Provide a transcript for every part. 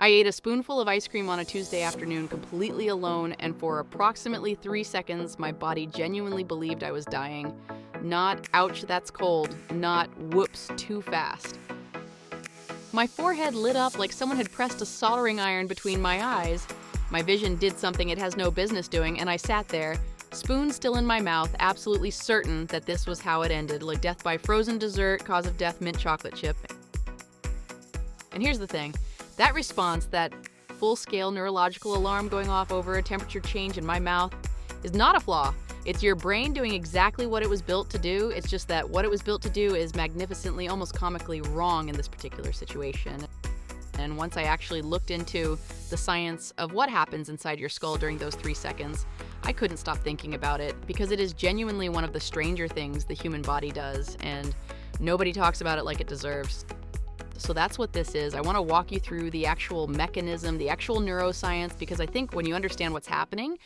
I ate a spoonful of ice cream on a Tuesday afternoon completely alone, and for approximately 3 seconds, my body genuinely believed I was dying. Not, ouch, that's cold. Not, whoops, too fast. My forehead lit up like someone had pressed a soldering iron between my eyes. My vision did something it has no business doing, and I sat there, spoon still in my mouth, absolutely certain that this was how it ended, like death by frozen dessert, cause of death, mint chocolate chip. And here's the thing. That response, that full-scale neurological alarm going off over a temperature change in my mouth, is not a flaw. It's your brain doing exactly what it was built to do. It's just that what it was built to do is magnificently, almost comically wrong in this particular situation. And once I actually looked into the science of what happens inside your skull during those 3 seconds, I couldn't stop thinking about it because it is genuinely one of the stranger things the human body does, and nobody talks about it like it deserves. So that's what this is. I want to walk you through the actual mechanism, the actual neuroscience, because I think when you understand what's happening,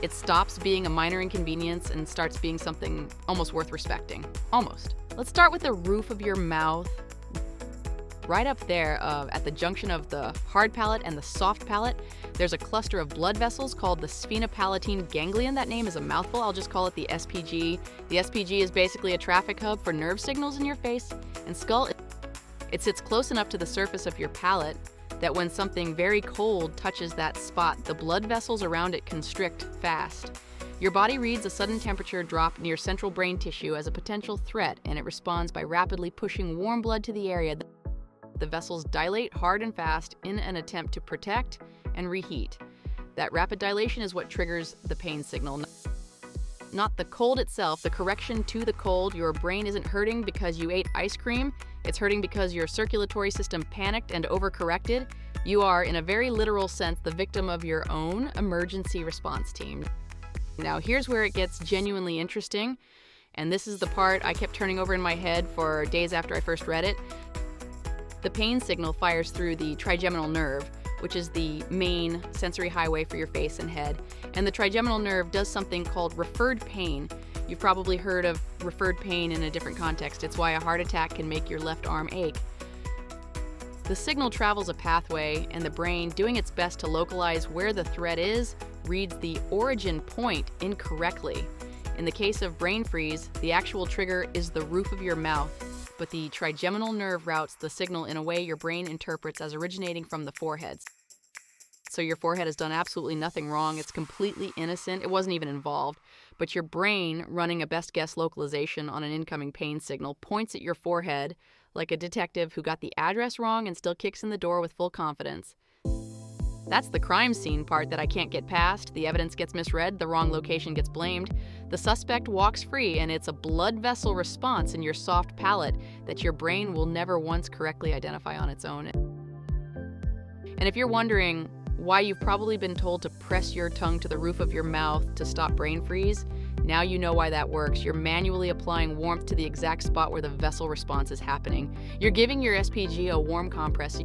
it stops being a minor inconvenience and starts being something almost worth respecting. Almost. Let's start with the roof of your mouth. Right up there, at the junction of the hard palate and the soft palate, there's a cluster of blood vessels called the Sphenopalatine Ganglion. That name is a mouthful. I'll just call it the SPG. The SPG is basically a traffic hub for nerve signals in your face and skull. It sits close enough to the surface of your palate that when something very cold touches that spot, the blood vessels around it constrict fast. Your body reads a sudden temperature drop near central brain tissue as a potential threat, and it responds by rapidly pushing warm blood to the area. The vessels dilate hard and fast in an attempt to protect and reheat. That rapid dilation is what triggers the pain signal. Not the cold itself, the correction to the cold. Your brain isn't hurting because you ate ice cream. It's hurting because your circulatory system panicked and overcorrected. You are, in a very literal sense, the victim of your own emergency response team. Now, here's where it gets genuinely interesting, and this is the part I kept turning over in my head for days after I first read it. The pain signal fires through the trigeminal nerve, which is the main sensory highway for your face and head. And the trigeminal nerve does something called referred pain. You've probably heard of referred pain in a different context. It's why a heart attack can make your left arm ache. The signal travels a pathway, and the brain, doing its best to localize where the threat is, reads the origin point incorrectly. In the case of brain freeze, the actual trigger is the roof of your mouth, but the trigeminal nerve routes the signal in a way your brain interprets as originating from the forehead. So your forehead has done absolutely nothing wrong. It's completely innocent. It wasn't even involved. But your brain, running a best guess localization on an incoming pain signal, points at your forehead like a detective who got the address wrong and still kicks in the door with full confidence. That's the crime scene part that I can't get past. The evidence gets misread, the wrong location gets blamed. The suspect walks free, and it's a blood vessel response in your soft palate that your brain will never once correctly identify on its own. And if you're wondering why you've probably been told to press your tongue to the roof of your mouth to stop brain freeze, now you know why that works. You're manually applying warmth to the exact spot where the vessel response is happening. You're giving your SPG a warm compress.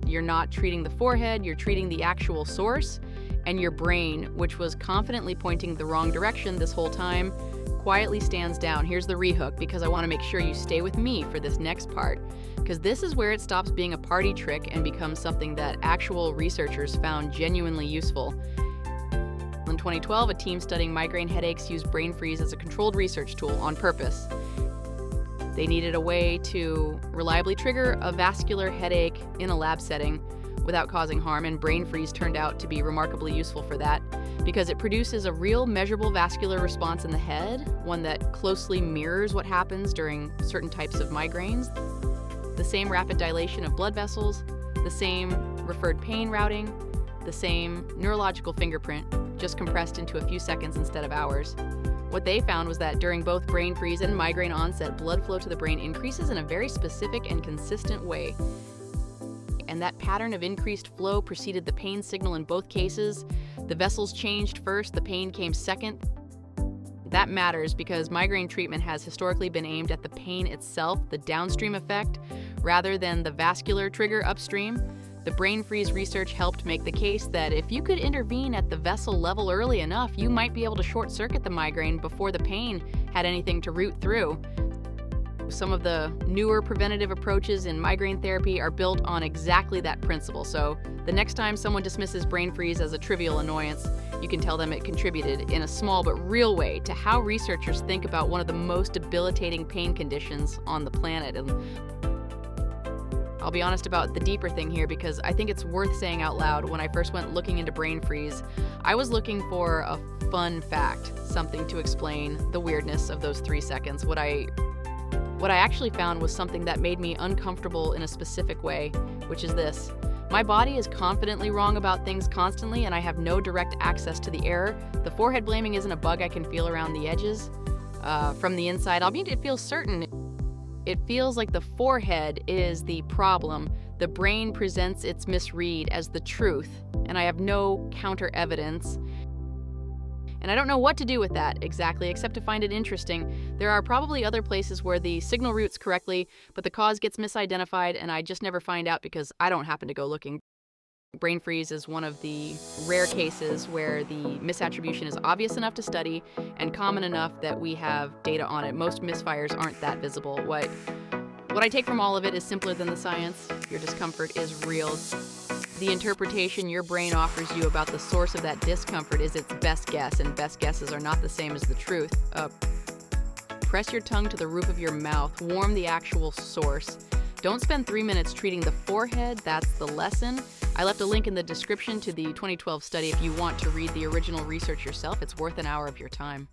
You're not treating the forehead, you're treating the actual source, and your brain, which was confidently pointing the wrong direction this whole time, quietly stands down. Here's the rehook, because I want to make sure you stay with me for this next part, because this is where it stops being a party trick and becomes something that actual researchers found genuinely useful. In 2012, a team studying migraine headaches used brain freeze as a controlled research tool on purpose. They needed a way to reliably trigger a vascular headache in a lab setting without causing harm, and brain freeze turned out to be remarkably useful for that because it produces a real measurable vascular response in the head, one that closely mirrors what happens during certain types of migraines. The same rapid dilation of blood vessels, the same referred pain routing, the same neurological fingerprint, just compressed into a few seconds instead of hours. What they found was that during both brain freeze and migraine onset, blood flow to the brain increases in a very specific and consistent way. And that pattern of increased flow preceded the pain signal in both cases. The vessels changed first, the pain came second. That matters because migraine treatment has historically been aimed at the pain itself, the downstream effect, rather than the vascular trigger upstream. The brain freeze research helped make the case that if you could intervene at the vessel level early enough, you might be able to short-circuit the migraine before the pain had anything to root through. Some of the newer preventative approaches in migraine therapy are built on exactly that principle. So the next time someone dismisses brain freeze as a trivial annoyance, you can tell them it contributed in a small but real way to how researchers think about one of the most debilitating pain conditions on the planet. And I'll be honest about the deeper thing here because I think it's worth saying out loud. When I first went looking into brain freeze, I was looking for a fun fact, something to explain the weirdness of those 3 seconds. What I actually found was something that made me uncomfortable in a specific way, which is this. My body is confidently wrong about things constantly, and I have no direct access to the error. The forehead blaming isn't a bug I can feel around the edges. From the inside, it feels certain. It feels like the forehead is the problem. The brain presents its misread as the truth, and I have no counter evidence. And I don't know what to do with that exactly, except to find it interesting. There are probably other places where the signal routes correctly, but the cause gets misidentified, and I just never find out because I don't happen to go looking. Brain freeze is one of the rare cases where the misattribution is obvious enough to study and common enough that we have data on it. Most misfires aren't that visible. What I take from all of it is simpler than the science. Your discomfort is real. The interpretation your brain offers you about the source of that discomfort is its best guess, and best guesses are not the same as the truth. Press your tongue to the roof of your mouth. Warm the actual source. Don't spend 3 minutes treating the forehead. That's the lesson. I left a link in the description to the 2012 study if you want to read the original research yourself. It's worth an hour of your time.